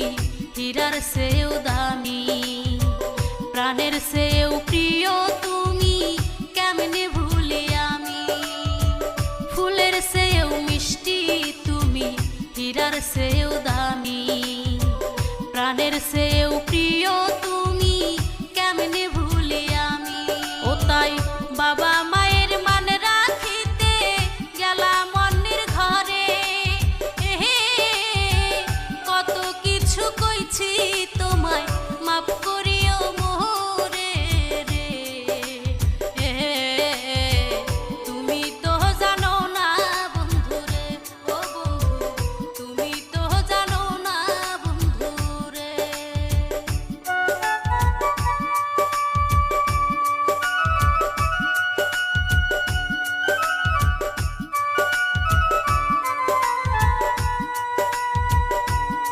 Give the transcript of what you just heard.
তুমি হীরার চেয়েও দামি, প্রাণের চেয়েও প্রিয় তুমি, কেমনে ভুলি আমি। ফুলের চেয়েও মিষ্টি তুমি, হীরার চেয়েও দামি, প্রাণের চেয়ে